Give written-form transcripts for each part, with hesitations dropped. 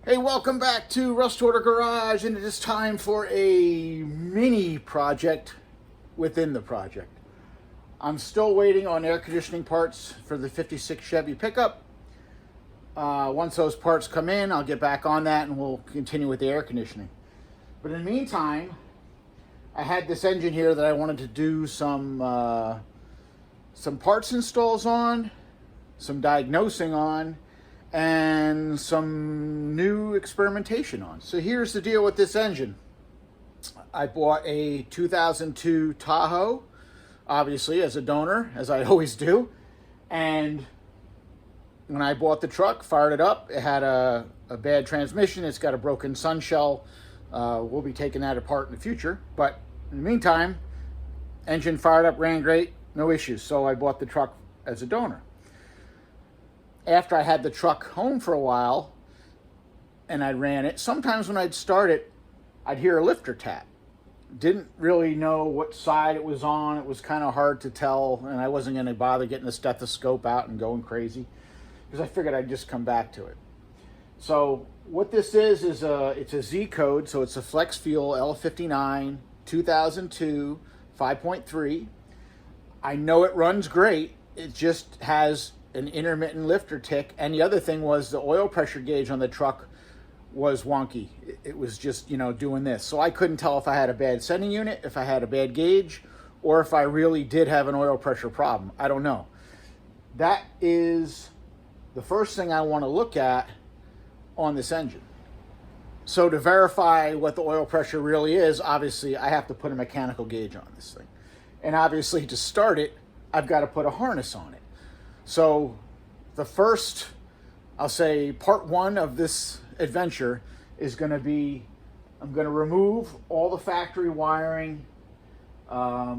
Hey, welcome back to Rust Order Garage, and it is time for a mini project within the project. I'm still waiting on air conditioning parts for the 56 Chevy pickup. Once those parts come in, I'll get back on that and we'll continue with the air conditioning. But in the meantime, I had this engine here that I wanted to do some parts installs on, some diagnosing on, and some new experimentation on. So here's the deal with this engine. I bought a 2002 Tahoe, obviously as a donor, as I always do. And when I bought the truck, fired it up, it had a bad transmission. It's got a broken sun shell. We'll be taking that apart in the future. But in the meantime, engine fired up, ran great, no issues. So I bought the truck as a donor. After I had the truck home for a while and I ran it, sometimes when I'd start it, I'd hear a lifter tap. Didn't really know what side it was on. It was kind of hard to tell, and I wasn't going to bother getting the stethoscope out and going crazy because I figured I'd just come back to it. So what this is it's a Z code, so it's a Flex Fuel L59 2002 5.3. I know it runs great. It just has an intermittent lifter tick, and the other thing was the oil pressure gauge on the truck was wonky. It was just, doing this. So I couldn't tell if I had a bad sending unit, if I had a bad gauge, or if I really did have an oil pressure problem. I don't know. That is the first thing I want to look at on this engine. So to verify what the oil pressure really is, obviously I have to put a mechanical gauge on this thing. And obviously to start it, I've got to put a harness on it. So the first, I'll say part one of this adventure is going to be, I'm going to remove all the factory wiring. I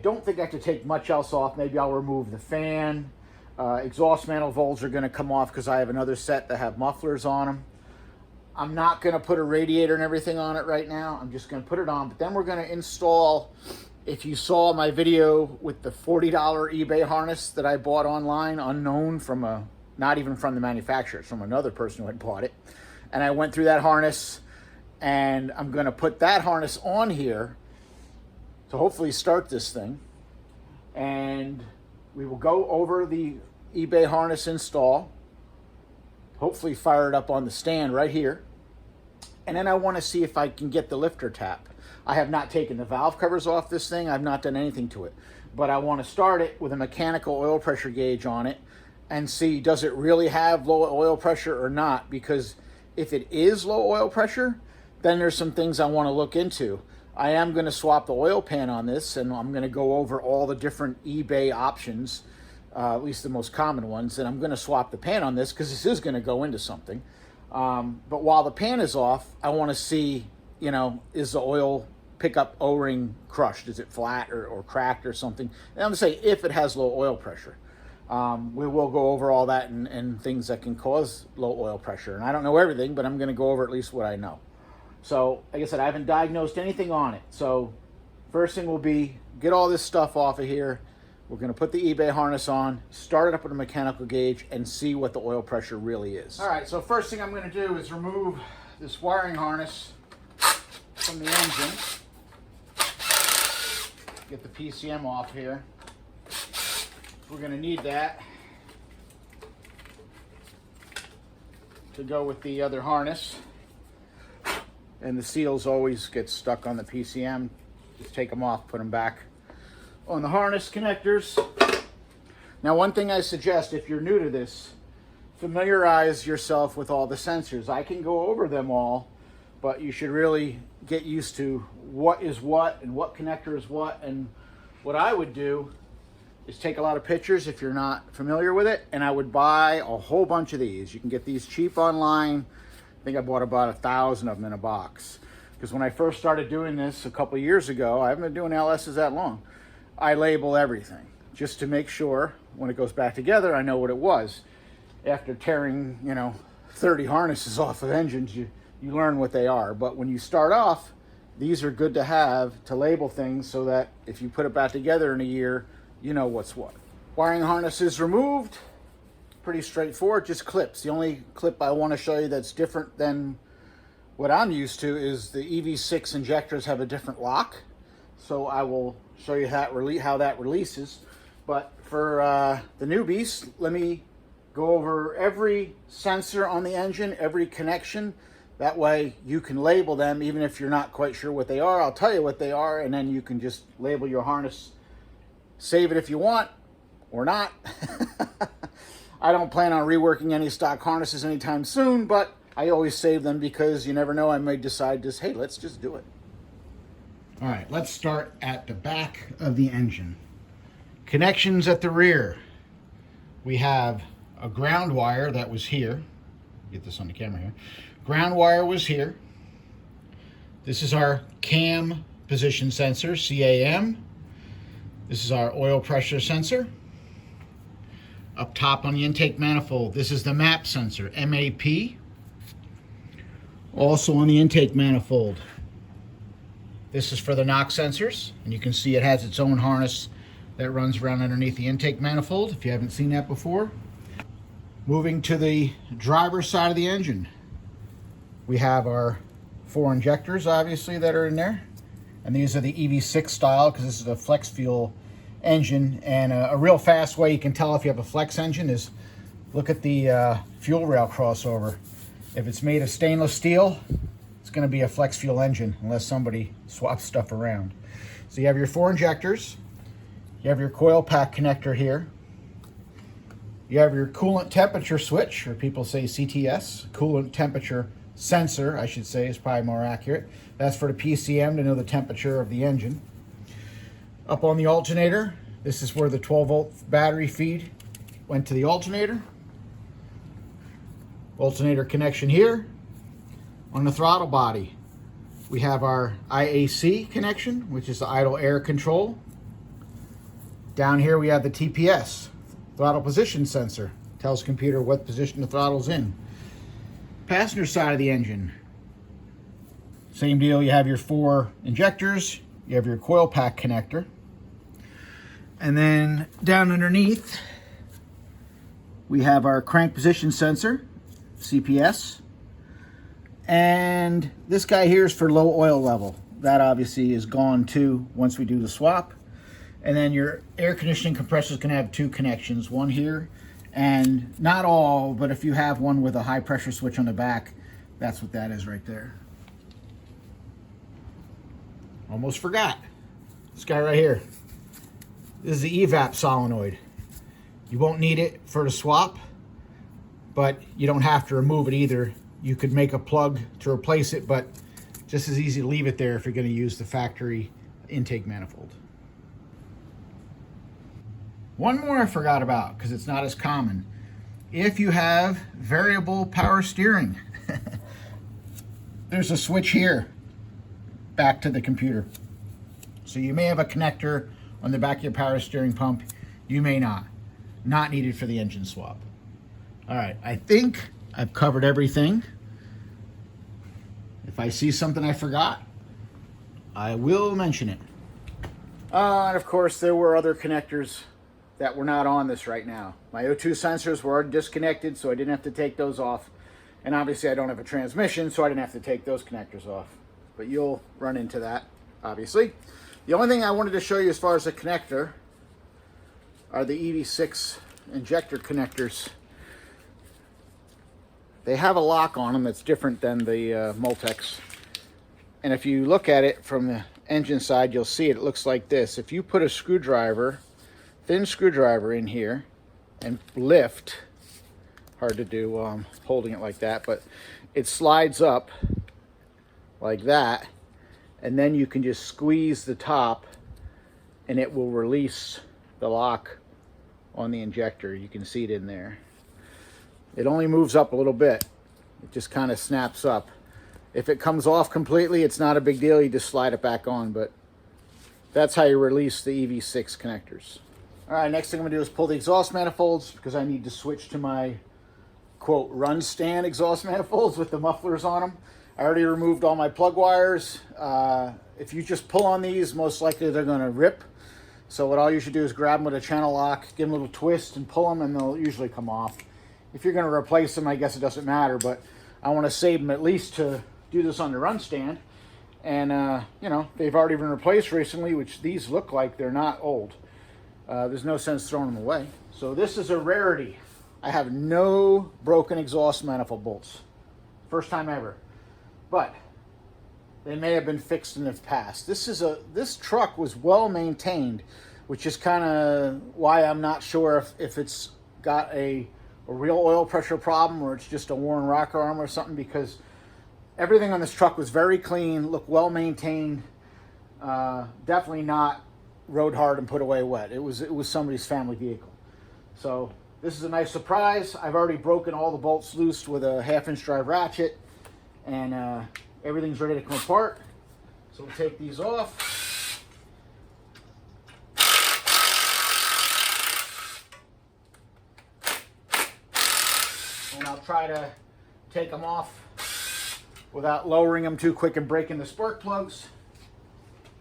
don't think I have to take much else off. Maybe I'll remove the fan. Exhaust manifolds are going to come off because I have another set that have mufflers on them. I'm not going to put a radiator and everything on it right now. I'm just going to put it on, but then we're going to install. If you saw my video with the $40 eBay harness that I bought online, unknown from not even from the manufacturer, it's from another person who had bought it. And I went through that harness, and I'm going to put that harness on here to hopefully start this thing. And we will go over the eBay harness install, hopefully fire it up on the stand right here. And then I want to see if I can get the lifter tap. I have not taken the valve covers off this thing. I've not done anything to it. But I want to start it with a mechanical oil pressure gauge on it and see, does it really have low oil pressure or not? Because if it is low oil pressure, then there's some things I want to look into. I am going to swap the oil pan on this, and I'm going to go over all the different eBay options, at least the most common ones. And I'm going to swap the pan on this because this is going to go into something. But while the pan is off, I want to see, is the oil pickup O-ring crushed? Is it flat or cracked or something? And I'm going to say if it has low oil pressure. We will go over all that and things that can cause low oil pressure. And I don't know everything, but I'm going to go over at least what I know. So, like I said, I haven't diagnosed anything on it. So, first thing will be get all this stuff off of here. We're going to put the eBay harness on, start it up with a mechanical gauge, and see what the oil pressure really is. All right, so first thing I'm going to do is remove this wiring harness from the engine. Get the PCM off here. We're going to need that to go with the other harness. And the seals always get stuck on the PCM. Just take them off, put them back on the harness connectors. Now, one thing I suggest, if you're new to this, familiarize yourself with all the sensors. I can go over them all, but you should really get used to what is what and what connector is what. And what I would do is take a lot of pictures if you're not familiar with it, and I would buy a whole bunch of these. You can get these cheap online. I think I bought about 1,000 of them in a box. Because when I first started doing this a couple years ago, I haven't been doing LSs that long, I label everything just to make sure when it goes back together, I know what it was. After tearing, 30 harnesses off of engines, you learn what they are. But when you start off, these are good to have to label things so that if you put it back together in a year, you know what's what. Wiring harness is removed. pretty straightforward, just clips. The only clip I want to show you that's different than what I'm used to is the EV6 injectors have a different lock. So I will show you how that releases. But for the newbies, let me go over every sensor on the engine, every connection. That way you can label them even if you're not quite sure what they are. I'll tell you what they are, and then you can just label your harness. Save it if you want or not. I don't plan on reworking any stock harnesses anytime soon, but I always save them because you never know, I may decide just, hey, let's just do it. All right, let's start at the back of the engine. Connections at the rear. We have a ground wire that was here. Get this on the camera here. Ground wire was here. This is our cam position sensor, CAM. This is our oil pressure sensor. Up top on the intake manifold, this is the MAP sensor, MAP. Also on the intake manifold, this is for the knock sensors, and you can see it has its own harness that runs around underneath the intake manifold, if you haven't seen that before. Moving to the driver's side of the engine, we have our 4 injectors, obviously, that are in there. And these are the EV6 style, because this is a flex fuel engine. And a real fast way you can tell if you have a flex engine is look at the fuel rail crossover. If it's made of stainless steel, it's going to be a flex fuel engine unless somebody swaps stuff around. So you have your 4 injectors. You have your coil pack connector here. You have your coolant temperature switch, or people say CTS, coolant temperature sensor, I should say, is probably more accurate. That's for the PCM to know the temperature of the engine. Up on the alternator, this is where the 12-volt battery feed went to the alternator. Alternator connection here. On the throttle body, we have our IAC connection, which is the idle air control. Down here we have the TPS, throttle position sensor. Tells the computer what position the throttle's in. Passenger side of the engine, same deal. You have your 4 injectors, you have your coil pack connector, and then down underneath we have our crank position sensor, CPS, and this guy here is for low oil level. That obviously is gone too once we do the swap. And then your air conditioning compressor is going to have 2 connections, one here, and not all, but if you have one with a high pressure switch on the back, that's what that is right there. Almost forgot. This guy right here. This is the evap solenoid. You won't need it for the swap, but you don't have to remove it either. You could make a plug to replace it, but just as easy to leave it there if you're going to use the factory intake manifold. One more I forgot about because it's not as common. If you have variable power steering, there's a switch here back to the computer. So you may have a connector on the back of your power steering pump. You may not. Not needed for the engine swap. All right, I think I've covered everything. If I see something I forgot, I will mention it. And of course, there were other connectors that were not on this right now. My O2 sensors were already disconnected, so I didn't have to take those off. And obviously I don't have a transmission, so I didn't have to take those connectors off. But you'll run into that, obviously. The only thing I wanted to show you as far as the connector are the EV6 injector connectors. They have a lock on them that's different than the Multex. And if you look at it from the engine side, you'll see it looks like this. If you put a screwdriver, thin screwdriver in here and lift, hard to do while I'm holding it like that, but it slides up like that, and then you can just squeeze the top and it will release the lock on the injector. You can see it in there. It only moves up a little bit. It just kind of snaps up. If it comes off completely, it's not a big deal. You just slide it back on, but that's how you release the EV6 connectors. All right, next thing I'm gonna do is pull the exhaust manifolds because I need to switch to my, quote, run stand exhaust manifolds with the mufflers on them. I already removed all my plug wires. If you just pull on these, most likely they're gonna rip. So what I'll usually do is grab them with a channel lock, give them a little twist and pull them, and they'll usually come off. If you're going to replace them, I guess it doesn't matter, but I want to save them at least to do this on the run stand. And, you know, they've already been replaced recently, which these look like they're not old. There's no sense throwing them away. So this is a rarity. I have no broken exhaust manifold bolts. First time ever. But they may have been fixed in the past. This truck was well maintained, which is kind of why I'm not sure if it's got a real oil pressure problem or it's just a worn rocker arm or something, because everything on this truck was very clean, looked well maintained, definitely not rode hard and put away wet. It was somebody's family vehicle. So this is a nice surprise. I've already broken all the bolts loose with a 1/2-inch drive ratchet, and everything's ready to come apart. So we'll take these off. And I'll try to take them off without lowering them too quick and breaking the spark plugs,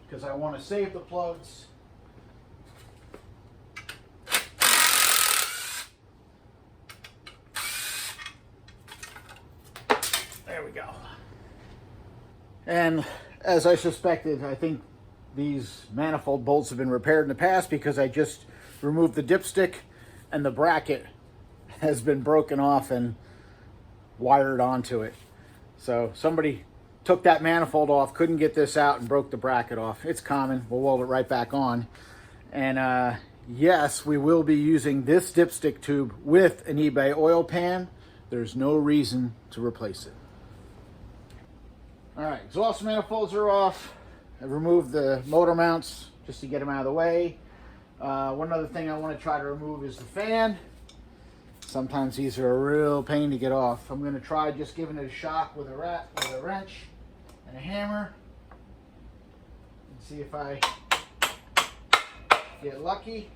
because I want to save the plugs. There we go. And as I suspected, I think these manifold bolts have been repaired in the past, because I just removed the dipstick and the bracket has been broken off and wired onto it. So somebody took that manifold off, couldn't get this out, and broke the bracket off. It's common. We'll weld it right back on. And yes, we will be using this dipstick tube with an eBay oil pan. There's no reason to replace it. All right, exhaust manifolds are off. I removed the motor mounts just to get them out of the way. One other thing I want to try to remove is the fan. Sometimes these are a real pain to get off. I'm going to try just giving it a shock with a wrench and a hammer and see if I get lucky.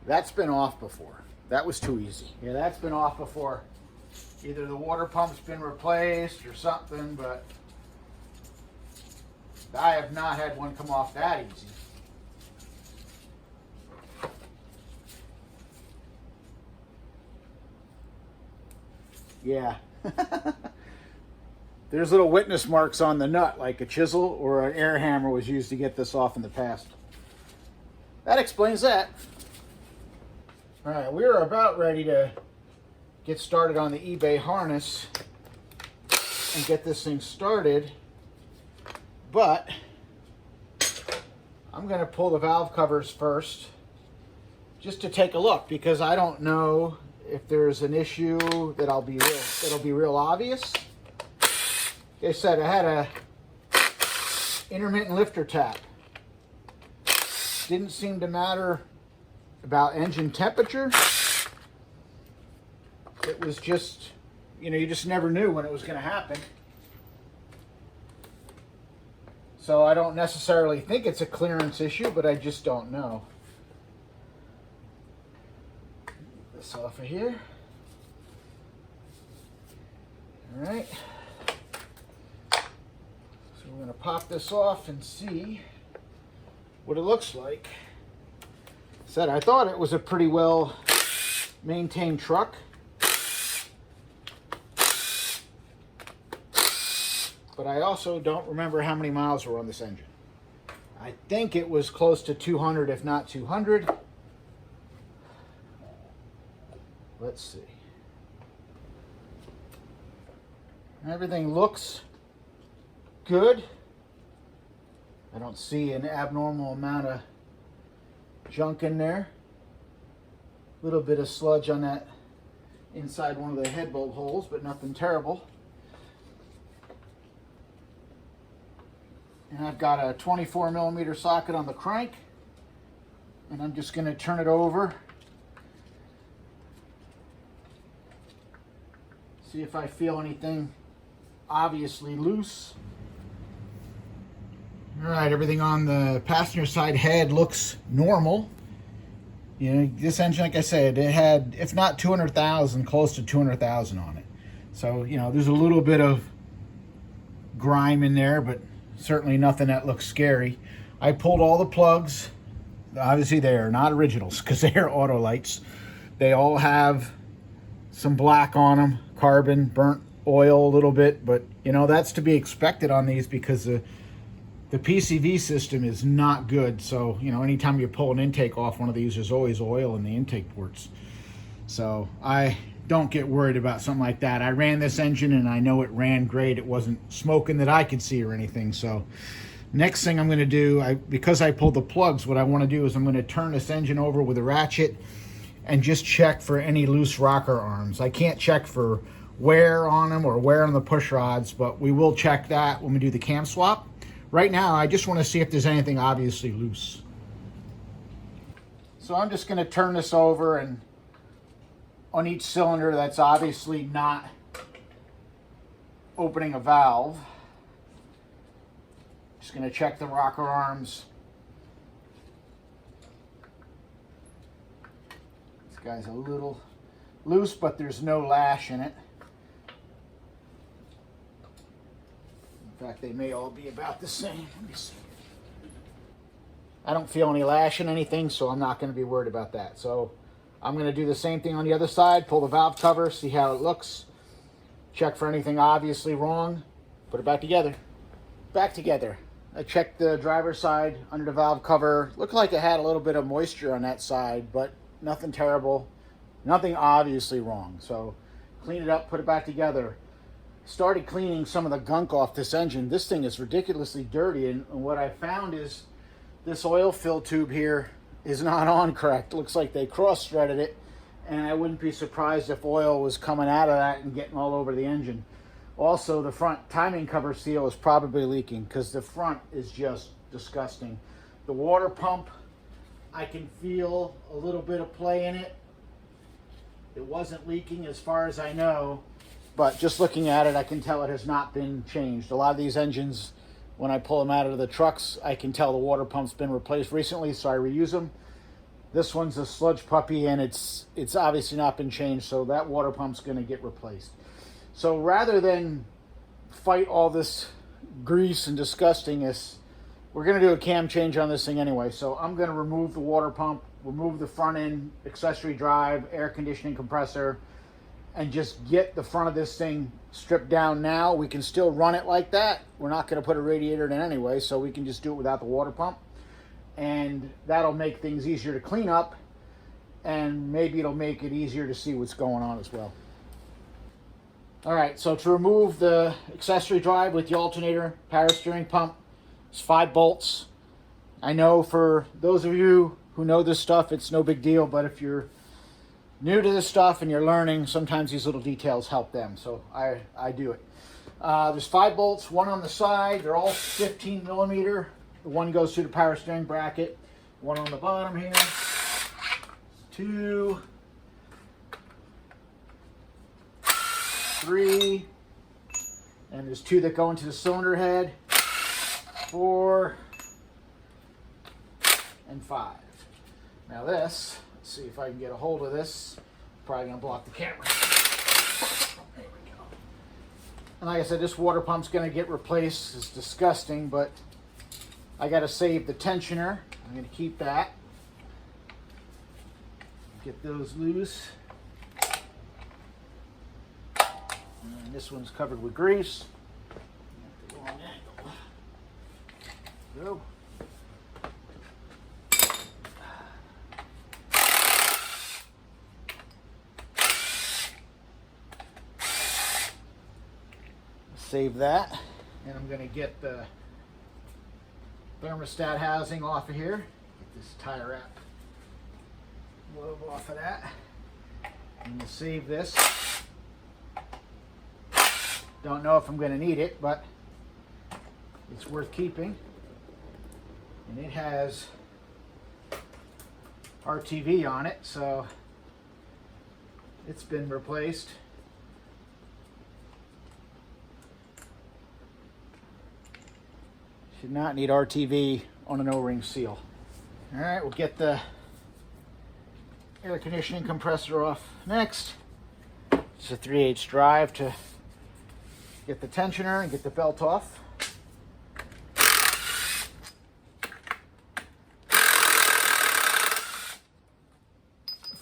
That's been off before. That was too easy. Yeah, that's been off before. Either the water pump's been replaced or something, but I have not had one come off that easy. Yeah. There's little witness marks on the nut, like a chisel or an air hammer was used to get this off in the past. That explains that. All right, we're about ready to get started on the eBay harness and get this thing started, but I'm going to pull the valve covers first just to take a look, because I don't know if there's an issue that'll be real obvious. Like I said, I had a intermittent lifter tap. Didn't seem to matter about engine temperature. It was just, you know, you just never knew when it was going to happen. So I don't necessarily think it's a clearance issue, but I just don't know. Get this off of here. All right. So we're going to pop this off and see what it looks like. Said I thought it was a pretty well maintained truck. But I also don't remember how many miles were on this engine. I think it was close to 200, if not 200. Let's see. Everything looks good. I don't see an abnormal amount of junk in there. A little bit of sludge on that inside one of the head bolt holes, but nothing terrible. And I've got a 24 millimeter socket on the crank, and I'm just going to turn it over. See if I feel anything obviously loose. All right, everything on the passenger side head looks normal. You know, this engine, like I said, it had, if not 200,000, close to 200,000 on it. So, you know, there's a little bit of grime in there, but certainly nothing that looks scary. I pulled all the plugs obviously they are not originals because they are auto lights. They all have some black on them, carbon, burnt oil a little bit, but you know, that's to be expected on these because the PCV system is not good. So, you know, anytime you pull an intake off one of these, there's always oil in the intake ports. So I don't get worried about something like that. I ran this engine and I know it ran great. It wasn't smoking that I could see or anything. So next thing I'm going to do, because I pulled the plugs, what I want to do is I'm going to turn this engine over with a ratchet and just check for any loose rocker arms. I can't check for wear on them or wear on the push rods, but we will check that when we do the cam swap. Right now, I just want to see if there's anything obviously loose. So I'm just going to turn this over, and on each cylinder that's obviously not opening a valve, just going to check the rocker arms. This guy's a little loose, but there's no lash in it. In fact, they may all be about the same. Let me see. I don't feel any lash in anything, so I'm not going to be worried about that. So I'm going to do the same thing on the other side. Pull the valve cover, see how it looks. Check for anything obviously wrong. Put it back together. Back together. I checked the driver's side under the valve cover. Looked like it had a little bit of moisture on that side, but nothing terrible. Nothing obviously wrong. So clean it up, put it back together. Started cleaning some of the gunk off this engine. This thing is ridiculously dirty, and what I found is this oil fill tube here is not on correct. Looks like they cross-threaded it, and I wouldn't be surprised if oil was coming out of that and getting all over the engine. Also, the front timing cover seal is probably leaking because the front is just disgusting. The water pump, I can feel a little bit of play in it. It wasn't leaking as far as I know, but just looking at it, I can tell it has not been changed. A lot of these engines, when I pull them out of the trucks, I can tell the water pump's been replaced recently, so I reuse them. This one's a sludge puppy, and it's obviously not been changed, so that water pump's going to get replaced. So rather than fight all this grease and disgustingness, we're going to do a cam change on this thing anyway. So I'm going to remove the water pump, remove the front end accessory drive, air conditioning compressor, and just get the front of this thing stripped down now. We can still run it like that. We're not going to put a radiator in anyway, so we can just do it without the water pump. And that'll make things easier to clean up, and maybe it'll make it easier to see what's going on as well. All right, so to remove the accessory drive with the alternator, power steering pump, it's 5 bolts. I know for those of you who know this stuff, it's no big deal, but if you're new to this stuff and you're learning, sometimes these little details help them, so I do it. There's 5 bolts, one on the side. They're all 15 millimeter. The one goes through the power steering bracket. One on the bottom here. 2, 3, and there's 2 that go into the cylinder head. 4 and 5. Now this, let's see if I can get a hold of this. Probably gonna block the camera. There we go. And like I said, this water pump's gonna get replaced. It's disgusting, but I gotta save the tensioner. I'm gonna keep that. Get those loose. And this one's covered with grease. Go. Save that, and I'm going to get the thermostat housing off of here. Get this tie wrap lobe off of that. I'm going to save this. Don't know if I'm going to need it, but it's worth keeping. And it has RTV on it, so it's been replaced. Should not need RTV on an O-ring seal. All right, we'll get the air conditioning compressor off next. It's a 3/8 drive to get the tensioner and get the belt off.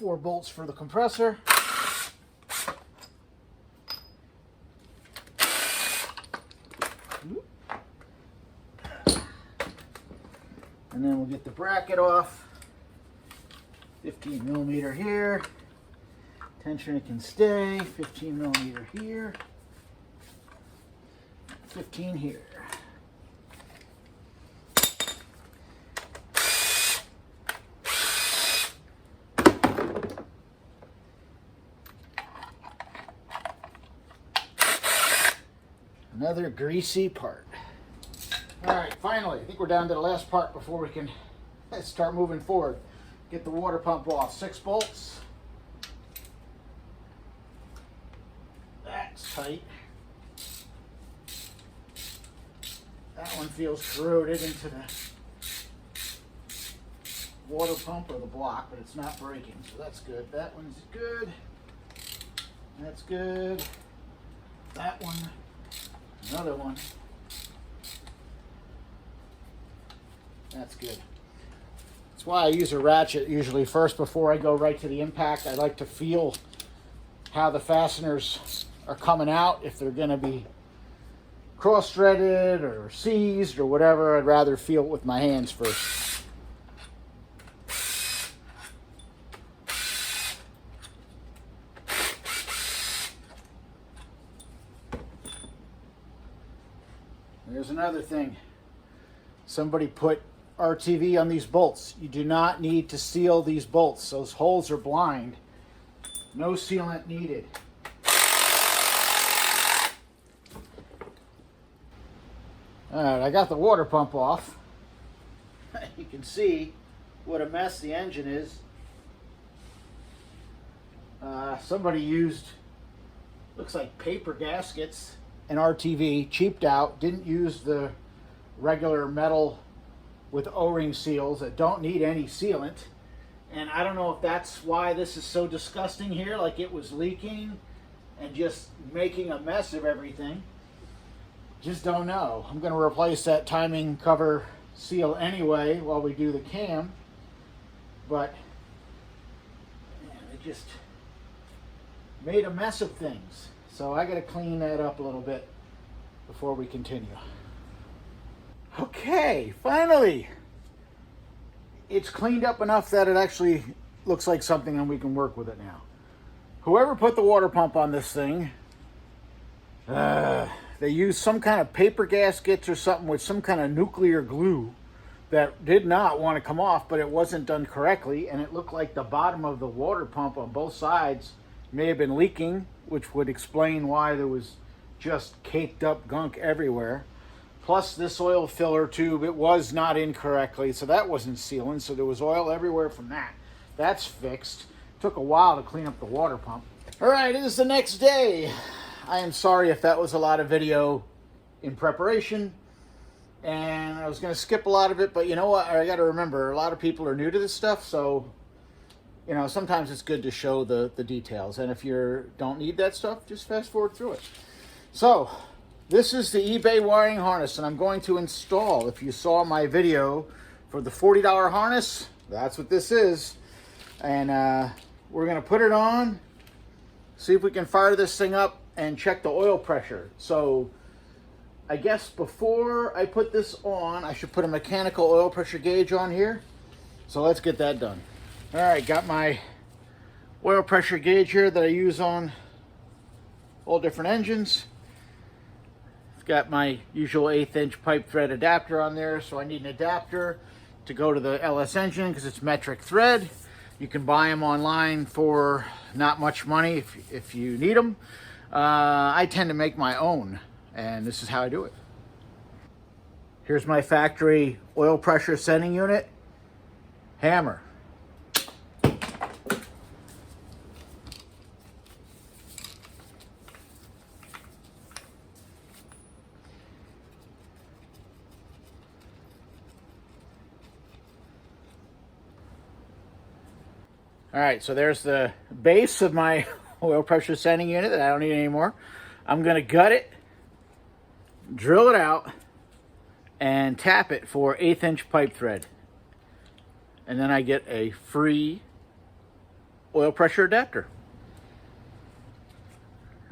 4 bolts for the compressor. And then we'll get the bracket off. 15 millimeter here. Tensioner can stay. 15 millimeter here. 15 here. Another greasy part. All right, finally, I think we're down to the last part before we can start moving forward. Get the water pump off. 6 bolts. That's tight. That one feels corroded into the water pump or the block, but it's not breaking, so that's good. That one's good. That's good. That one. Another one. That's good. That's why I use a ratchet usually first before I go right to the impact. I like to feel how the fasteners are coming out. If they're going to be cross-threaded or seized or whatever, I'd rather feel it with my hands first. There's another thing. Somebody put RTV on these bolts. You do not need to seal these bolts. Those holes are blind. No sealant needed. Alright, I got the water pump off. You can see what a mess the engine is. Somebody used, looks like paper gaskets and RTV, cheaped out, didn't use the regular metal with O-ring seals that don't need any sealant. And I don't know if that's why this is so disgusting here, like it was leaking and just making a mess of everything. Just don't know. I'm going to replace that timing cover seal anyway while we do the cam. But man, it just made a mess of things. So I got to clean that up a little bit before we continue. Okay, finally. It's cleaned up enough that it actually looks like something and we can work with it now. Whoever put the water pump on this thing, they used some kind of paper gaskets or something with some kind of nuclear glue that did not want to come off, but it wasn't done correctly, and it looked like the bottom of the water pump on both sides may have been leaking, which would explain why there was just caked up gunk everywhere. Plus this oil filler tube, it was not in correctly, so that wasn't sealing, so there was oil everywhere from that. That's fixed. Took a while to clean up the water pump. All right, it is the next day. I am sorry if that was a lot of video in preparation, and I was going to skip a lot of it, but you know what? I got to remember, a lot of people are new to this stuff, so you know, sometimes it's good to show the details, and if you don't need that stuff, just fast forward through it. So this is the eBay wiring harness, and I'm going to install. If you saw my video for the $40 harness, that's what this is. And we're going to put it on, see if we can fire this thing up, and check the oil pressure. So I guess before I put this on, I should put a mechanical oil pressure gauge on here. So let's get that done. All right, got my oil pressure gauge here that I use on all different engines. Got my usual 1/8 inch pipe thread adapter on there, so I need an adapter to go to the LS engine because it's metric thread. You can buy them online for not much money if you need them. I tend to make my own, and this is how I do it. Here's my factory oil pressure sending unit. Hammer. All right, so there's the base of my oil pressure sending unit that I don't need anymore. I'm going to gut it, drill it out, and tap it for 1/8 inch pipe thread. And then I get a free oil pressure adapter.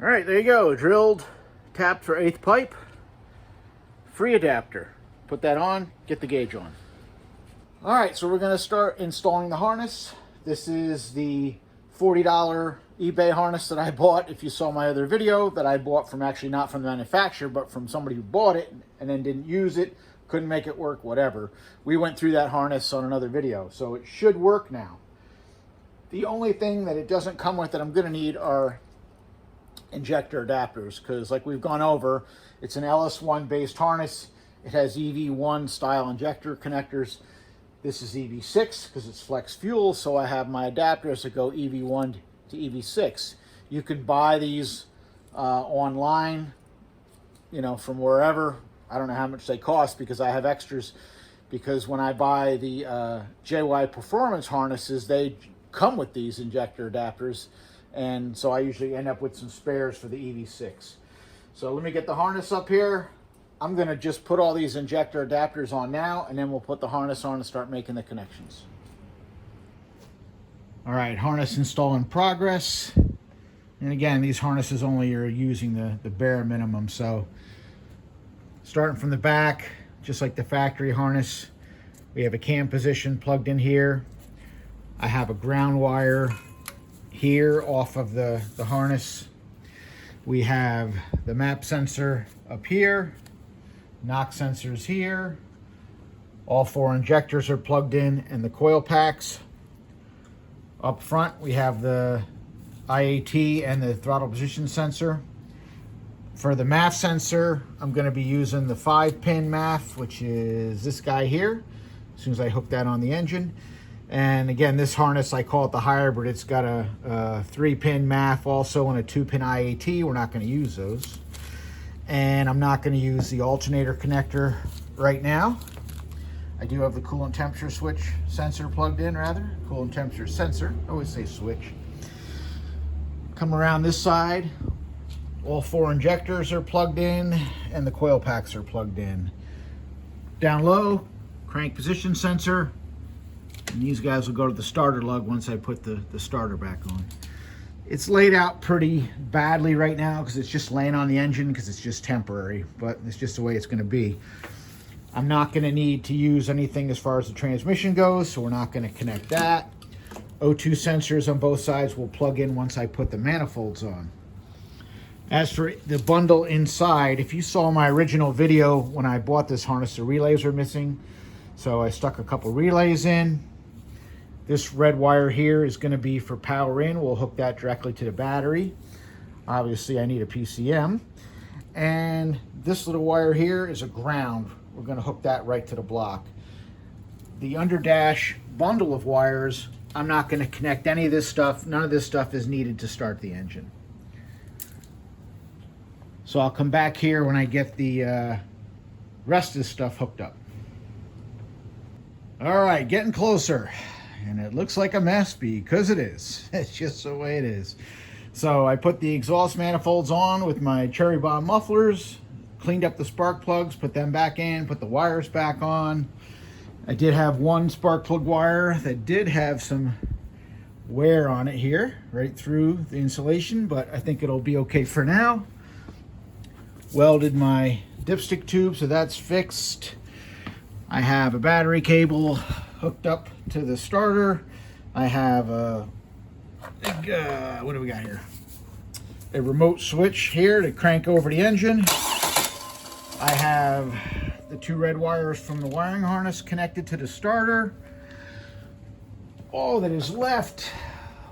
All right, there you go. Drilled, tapped for 1/8 pipe, free adapter. Put that on, get the gauge on. All right, so we're gonna start installing the harness. This is the $40 eBay harness that I bought. If you saw my other video, that I bought from, actually not from the manufacturer, but from somebody who bought it and then didn't use it, couldn't make it work, whatever. We went through that harness on another video, so it should work now. The only thing that it doesn't come with that I'm gonna need are injector adapters, because like we've gone over, it's an LS1 based harness. It has EV1 style injector connectors. This is EV6 because it's flex fuel, so I have my adapters that go EV1 to EV6. You can buy these online, you know, from wherever. I don't know how much they cost because I have extras, because when I buy the JY Performance harnesses, they come with these injector adapters, and so I usually end up with some spares for the EV6. So let me get the harness up here. I'm gonna just put all these injector adapters on now, and then we'll put the harness on and start making the connections. All right, harness install in progress. And again, these harnesses only are using the bare minimum. So starting from the back, just like the factory harness, we have a cam position plugged in here. I have a ground wire here off of the harness. We have the map sensor up here, knock sensors here. All 4 injectors are plugged in, and the coil packs. Up front, we have the IAT and the throttle position sensor. For the MAF sensor, I'm going to be using the 5-pin MAF, which is this guy here, as soon as I hook that on the engine. And again, this harness, I call it the hybrid. It's got a 3-pin MAF also and a 2-pin IAT. We're not going to use those. And I'm not going to use the alternator connector right now. I do have the coolant temperature switch sensor plugged in, coolant temperature sensor. I always say switch. Come around this side. All 4 injectors are plugged in and the coil packs are plugged in. Down low, crank position sensor. And these guys will go to the starter lug once I put the starter back on. It's laid out pretty badly right now because it's just laying on the engine because it's just temporary, but it's just the way it's going to be. I'm not going to need to use anything as far as the transmission goes, so we're not going to connect that. O2 sensors on both sides will plug in once I put the manifolds on. As for the bundle inside, if you saw my original video when I bought this harness, the relays were missing, so I stuck a couple relays in. This red wire here is going to be for power in. We'll hook that directly to the battery. Obviously, I need a PCM. And this little wire here is a ground. We're going to hook that right to the block. The underdash bundle of wires, I'm not going to connect any of this stuff. None of this stuff is needed to start the engine. So I'll come back here when I get the rest of this stuff hooked up. All right, getting closer. And it looks like a mess because it is. It's just the way it is. So I put the exhaust manifolds on with my cherry bomb mufflers, cleaned up the spark plugs, put them back in, put the wires back on. I did have one spark plug wire that did have some wear on it here, right through the insulation, but I think it'll be okay for now. Welded my dipstick tube, so that's fixed. I have a battery cable hooked up to the starter. I have a big, what do we got here? A remote switch here to crank over the engine. I have the 2 red wires from the wiring harness connected to the starter. All that is left,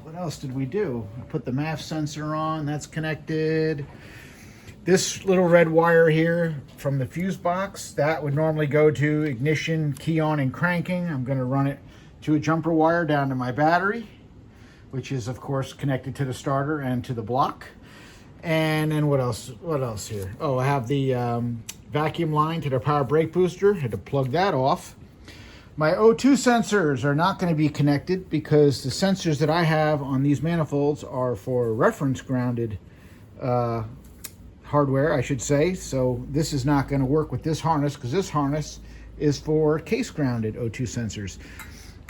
what else did we do? I put the MAF sensor on, that's connected. This little red wire here from the fuse box, that would normally go to ignition, key on, and cranking. I'm going to run it to a jumper wire down to my battery, which is of course connected to the starter and to the block. And then what else here? Oh, I have the vacuum line to the power brake booster. Had to plug that off. My O2 sensors are not going to be connected because the sensors that I have on these manifolds are for reference grounded hardware, I should say. So this is not going to work with this harness because this harness is for case grounded O2 sensors.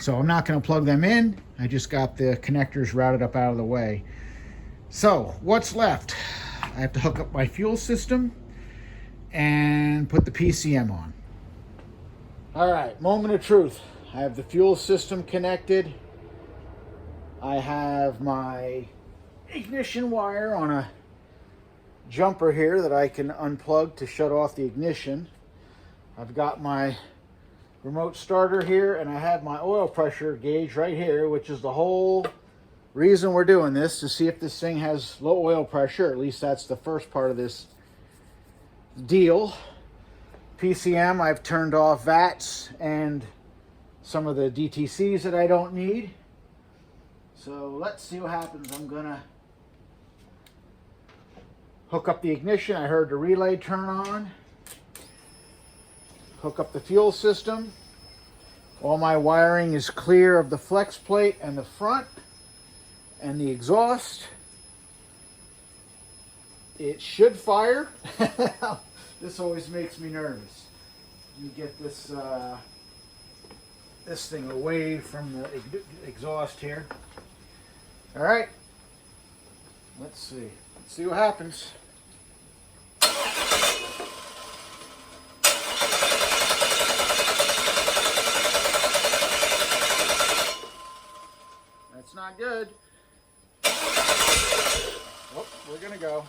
So I'm not going to plug them in. I just got the connectors routed up out of the way. So what's left? I have to hook up my fuel system and put the PCM on. All right, moment of truth. I have the fuel system connected. I have my ignition wire on a jumper here that I can unplug to shut off the ignition. I've got my remote starter here, and I have my oil pressure gauge right here, which is the whole reason we're doing this, to see if this thing has low oil pressure. At least that's the first part of this deal. PCM, I've turned off VATs and some of the DTCs that I don't need. So let's see what happens. I'm gonna hook up the ignition. I heard the relay turn on. Hook up the fuel system. All my wiring is clear of the flex plate and the front and the exhaust. It should fire. This always makes me nervous. Let me get this this thing away from the exhaust here. All right. Let's see. Let's see what happens. That's not good. Oh, we're gonna go.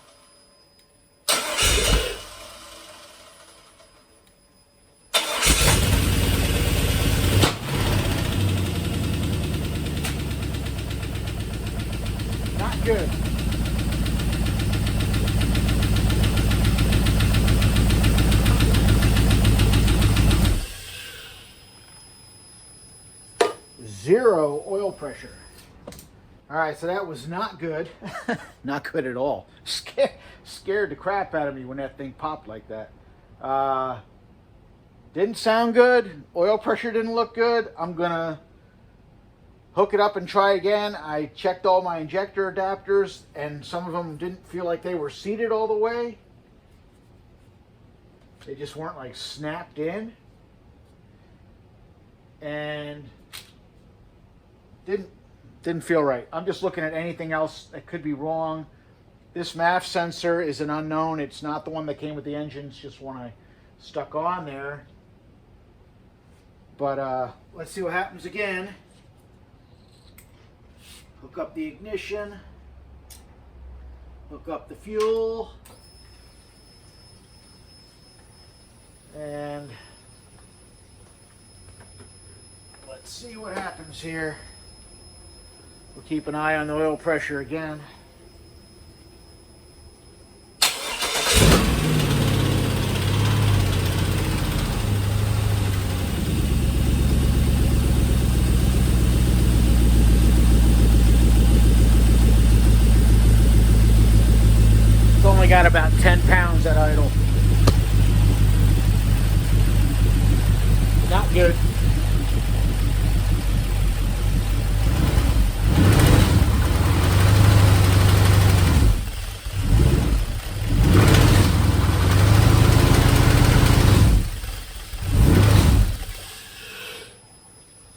Not good. Zero oil pressure. All right, so that was not good. Not good at all. Scared the crap out of me when that thing popped like that. Didn't sound good. Oil pressure didn't look good. I'm gonna hook it up and try again. I checked all my injector adapters, and some of them didn't feel like they were seated all the way. They just weren't like snapped in. And didn't feel right. I'm just looking at anything else that could be wrong. This MAF sensor is an unknown. It's not the one that came with the engine. It's just one I stuck on there. But let's see what happens again. Hook up the ignition. Hook up the fuel. And let's see what happens here. We'll keep an eye on the oil pressure again. It's only got about 10 pounds at idle. Not good.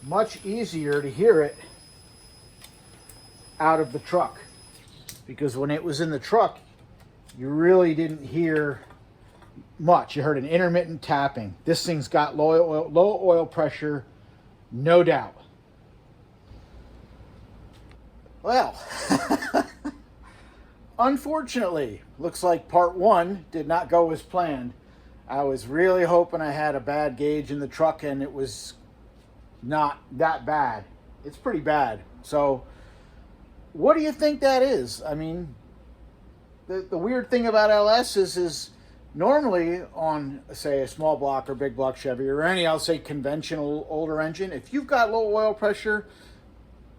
Much easier to hear it out of the truck, because when it was in the truck you really didn't hear much. You heard an intermittent tapping. This thing's got low oil pressure, no doubt. Well, unfortunately, looks like part one did not go as planned. I was really hoping I had a bad gauge in the truck, and it was not that bad. It's pretty bad. So what do you think that is? I mean, the weird thing about LS is normally on, say, a small block or big block Chevy or any, I'll say, conventional older engine, if you've got low oil pressure,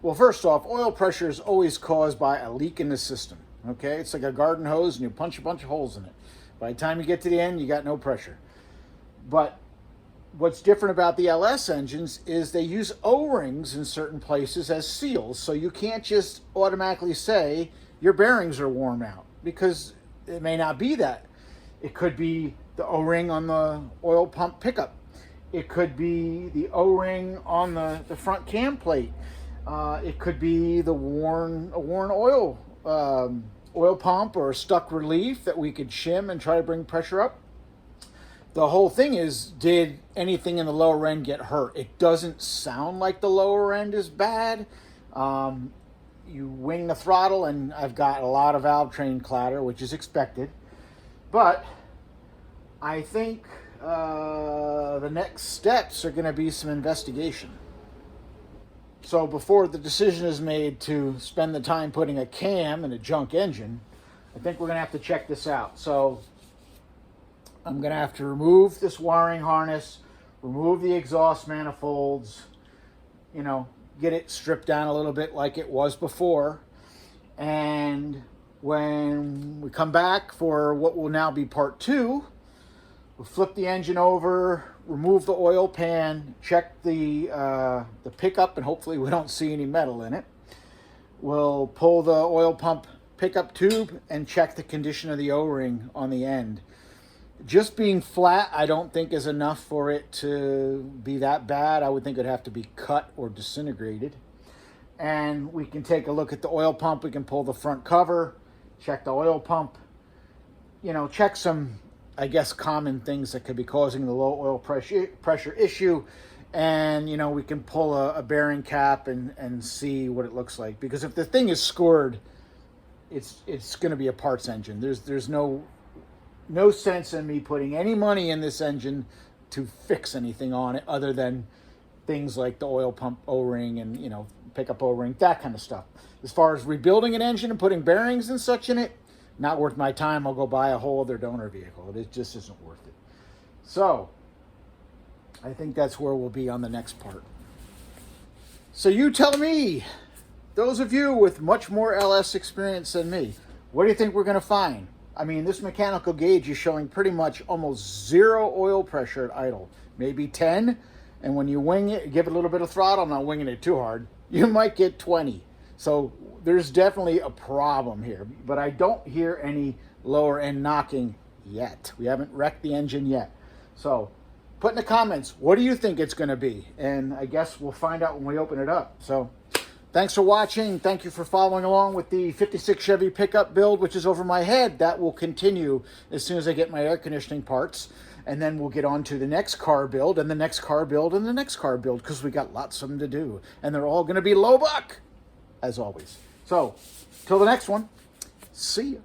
well, first off, oil pressure is always caused by a leak in the system. Okay, it's like a garden hose and you punch a bunch of holes in it. By the time you get to the end, you got no pressure. But what's different about the LS engines is they use O-rings in certain places as seals, so you can't just automatically say your bearings are worn out, because it may not be that. It could be the O-ring on the oil pump pickup. It could be the O-ring on the front cam plate. It could be the worn oil oil pump or a stuck relief that we could shim and try to bring pressure up. The whole thing is, did anything in the lower end get hurt? It doesn't sound like the lower end is bad. You wing the throttle, and I've got a lot of valve train clatter, which is expected. But I think the next steps are going to be some investigation. So before the decision is made to spend the time putting a cam in a junk engine, I think we're going to have to check this out. So I'm going to have to remove this wiring harness, remove the exhaust manifolds, you know, get it stripped down a little bit like it was before. And when we come back for what will now be part 2, we'll flip the engine over, remove the oil pan, check the pickup, and hopefully we don't see any metal in it. We'll pull the oil pump pickup tube and check the condition of the O-ring on the end. Just being flat, I don't think is enough for it to be that bad. I would think it'd have to be cut or disintegrated. And we can take a look at the oil pump. We can pull the front cover, check the oil pump, you know, check some, I guess, common things that could be causing the low oil pressure issue. And, you know, we can pull a bearing cap and see what it looks like. Because if the thing is scored, it's going to be a parts engine. There's no sense in me putting any money in this engine to fix anything on it other than things like the oil pump O-ring and, you know, pickup O-ring, that kind of stuff. As far as rebuilding an engine and putting bearings and such in it, not worth my time. I'll go buy a whole other donor vehicle. It just isn't worth it. So I think that's where we'll be on the next part. So you tell me, those of you with much more LS experience than me, what do you think we're going to find? I mean, this mechanical gauge is showing pretty much almost 0 oil pressure at idle, maybe 10. And when you wing it, give it a little bit of throttle, I'm not winging it too hard, you might get 20. So there's definitely a problem here, but I don't hear any lower end knocking yet. We haven't wrecked the engine yet. So put in the comments, what do you think it's going to be? And I guess we'll find out when we open it up. So thanks for watching. Thank you for following along with the 56 Chevy pickup build, which is over my head. That will continue as soon as I get my air conditioning parts. And then we'll get on to the next car build and the next car build and the next car build, because we got lots of them to do. And they're all going to be low buck, as always. So, till the next one, see you.